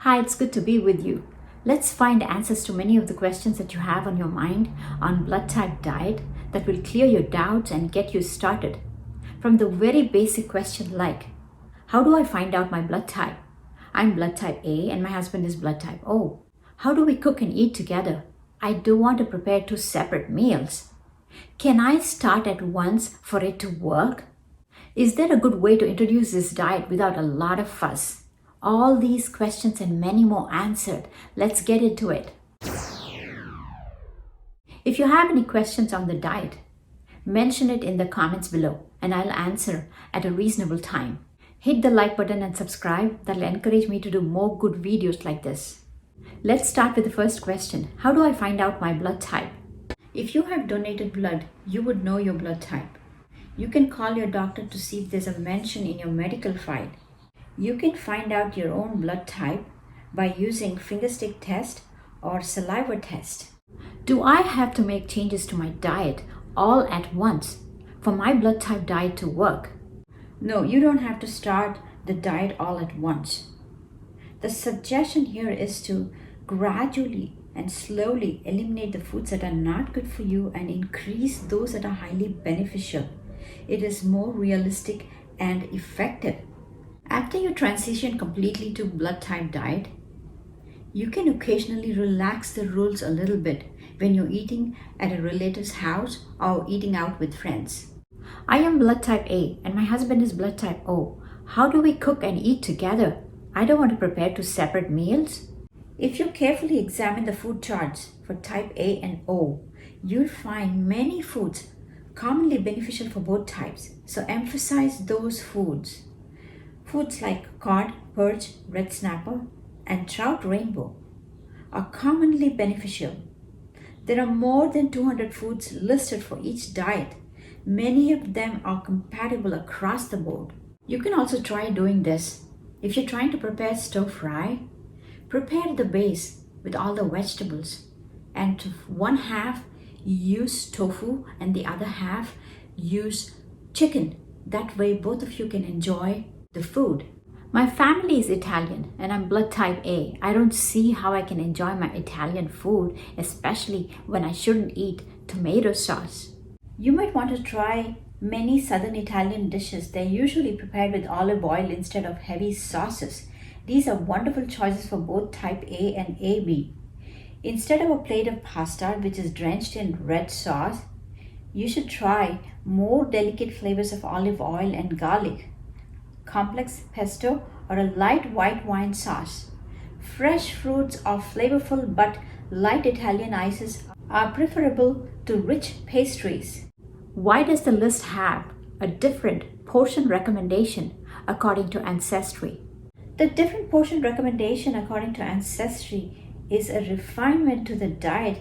Hi, it's good to be with you. Let's find answers to many of the questions that you have on your mind on blood type diet that will clear your doubts and get you started. From the very basic question like, how do I find out my blood type? I'm blood type A and my husband is blood type O. How do we cook and eat together? I don't want to prepare two separate meals. Can I start at once for it to work? Is there a good way to introduce this diet without a lot of fuss? All these questions and many more answered. Let's get into it. If you have any questions on the diet, mention it in the comments below and I'll answer at a reasonable time. Hit the like button and subscribe. That'll encourage me to do more good videos like this. Let's start with the first question. How do I find out my blood type? If you have donated blood, you would know your blood type. You can call your doctor to see if there's a mention in your medical file. You can find out your own blood type by using fingerstick test or saliva test. Do I have to make changes to my diet all at once for my blood type diet to work? No, you don't have to start the diet all at once. The suggestion here is to gradually and slowly eliminate the foods that are not good for you and increase those that are highly beneficial. It is more realistic and effective. After you transition completely to blood type diet, you can occasionally relax the rules a little bit when you're eating at a relative's house or eating out with friends. I am blood type A and my husband is blood type O. How do we cook and eat together? I don't want to prepare two separate meals. If you carefully examine the food charts for type A and O, you'll find many foods commonly beneficial for both types. So emphasize those foods. Foods like cod, perch, red snapper, and trout rainbow are commonly beneficial. There are more than 200 foods listed for each diet. Many of them are compatible across the board. You can also try doing this. If you're trying to prepare stir fry, prepare the base with all the vegetables and to one half use tofu and the other half use chicken. That way both of you can enjoy the food. My family is Italian and I'm blood type A. I don't see how I can enjoy my Italian food, especially when I shouldn't eat tomato sauce. You might want to try many southern Italian dishes. They're usually prepared with olive oil instead of heavy sauces. These are wonderful choices for both type A and AB. Instead of a plate of pasta which is drenched in red sauce, you should try more delicate flavors of olive oil and garlic, complex pesto, or a light white wine sauce. Fresh fruits are flavorful, but light Italian ices are preferable to rich pastries. Why does the list have a different portion recommendation according to Ancestry? The different portion recommendation according to Ancestry is a refinement to the diet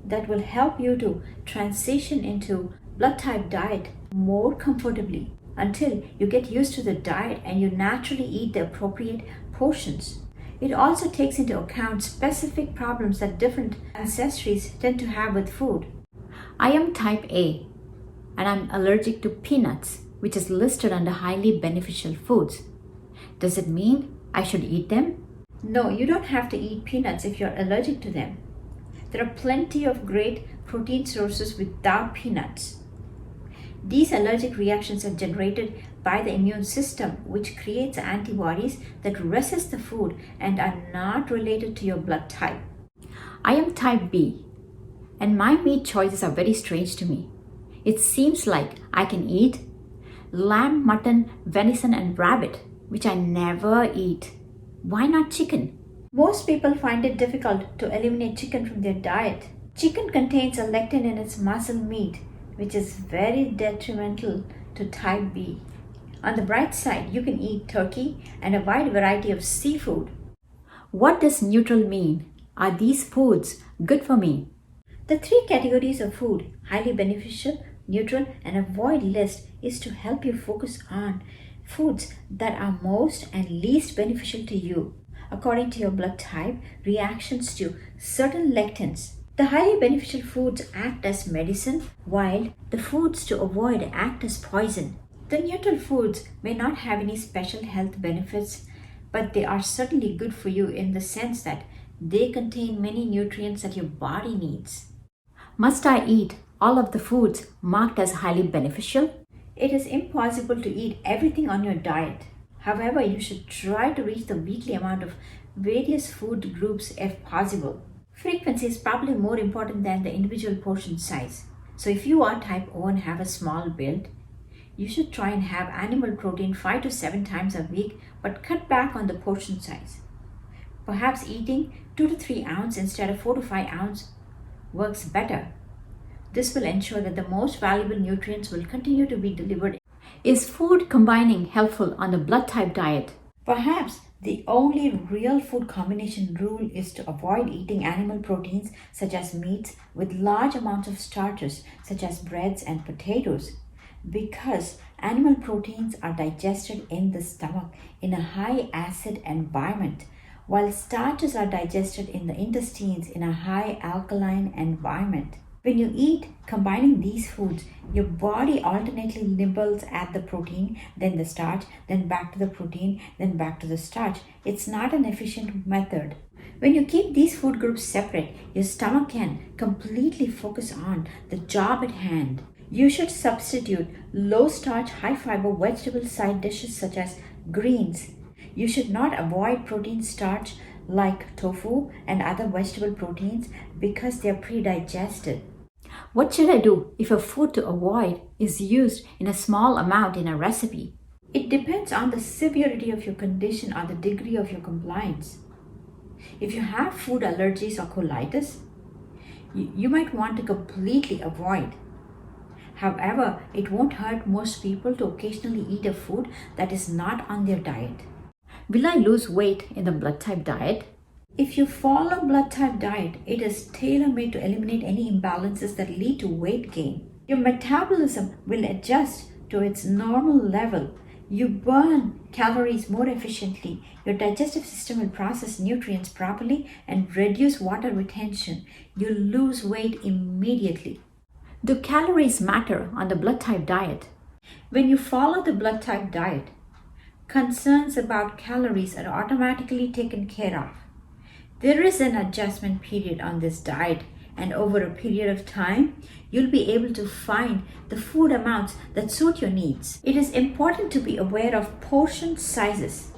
that will help you to transition into blood type diet more comfortably until you get used to the diet and you naturally eat the appropriate portions. It also takes into account specific problems that different ancestries tend to have with food. I am type A and I'm allergic to peanuts, which is listed under highly beneficial foods. Does it mean I should eat them? No, you don't have to eat peanuts if you're allergic to them. There are plenty of great protein sources without peanuts. These allergic reactions are generated by the immune system, which creates antibodies that resist the food and are not related to your blood type. I am type B, and my meat choices are very strange to me. It seems like I can eat lamb, mutton, venison, and rabbit, which I never eat. Why not chicken? Most people find it difficult to eliminate chicken from their diet. Chicken contains a lectin in its muscle meat, which is very detrimental to type B. On the bright side, you can eat turkey and a wide variety of seafood. What does neutral mean? Are these foods good for me? The three categories of food, highly beneficial, neutral, and avoid list, is to help you focus on foods that are most and least beneficial to you according to your blood type, reactions to certain lectins. The highly beneficial foods act as medicine, while the foods to avoid act as poison. The neutral foods may not have any special health benefits, but they are certainly good for you in the sense that they contain many nutrients that your body needs. Must I eat all of the foods marked as highly beneficial? It is impossible to eat everything on your diet. However, you should try to reach the weekly amount of various food groups if possible. Frequency is probably more important than the individual portion size. So if you are type O and have a small build, you should try and have animal protein 5 to 7 times a week, but cut back on the portion size. Perhaps eating 2 to 3 ounce instead of 4 to 5 ounce works better. This will ensure that the most valuable nutrients will continue to be delivered. Is food combining helpful on the blood type diet? Perhaps the only real food combination rule is to avoid eating animal proteins such as meats with large amounts of starches such as breads and potatoes, because animal proteins are digested in the stomach in a high acid environment, while starches are digested in the intestines in a high alkaline environment. When you eat combining these foods, your body alternately nibbles at the protein, then the starch, then back to the protein, then back to the starch. It's not an efficient method. When you keep these food groups separate, your stomach can completely focus on the job at hand. You should substitute low starch, high fiber vegetable side dishes such as greens. You should not avoid protein starch like tofu and other vegetable proteins because they are pre-digested. What should I do if a food to avoid is used in a small amount in a recipe? It depends on the severity of your condition or the degree of your compliance. If you have food allergies or colitis, you might want to completely avoid. However, it won't hurt most people to occasionally eat a food that is not on their diet. Will I lose weight in the blood type diet? If you follow blood type diet, it is tailor-made to eliminate any imbalances that lead to weight gain. Your metabolism will adjust to its normal level. You burn calories more efficiently. Your digestive system will process nutrients properly and reduce water retention. You lose weight immediately. Do calories matter on the blood type diet? When you follow the blood type diet, concerns about calories are automatically taken care of. There is an adjustment period on this diet, and over a period of time, you'll be able to find the food amounts that suit your needs. It is important to be aware of portion sizes.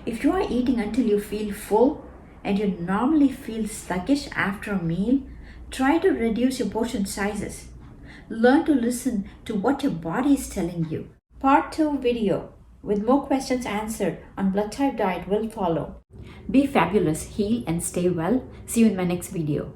If you are eating until you feel full and you normally feel sluggish after a meal, try to reduce your portion sizes. Learn to listen to what your body is telling you. Part 2 video with more questions answered on blood type diet will follow. Be fabulous, heal and stay well. See you in my next video.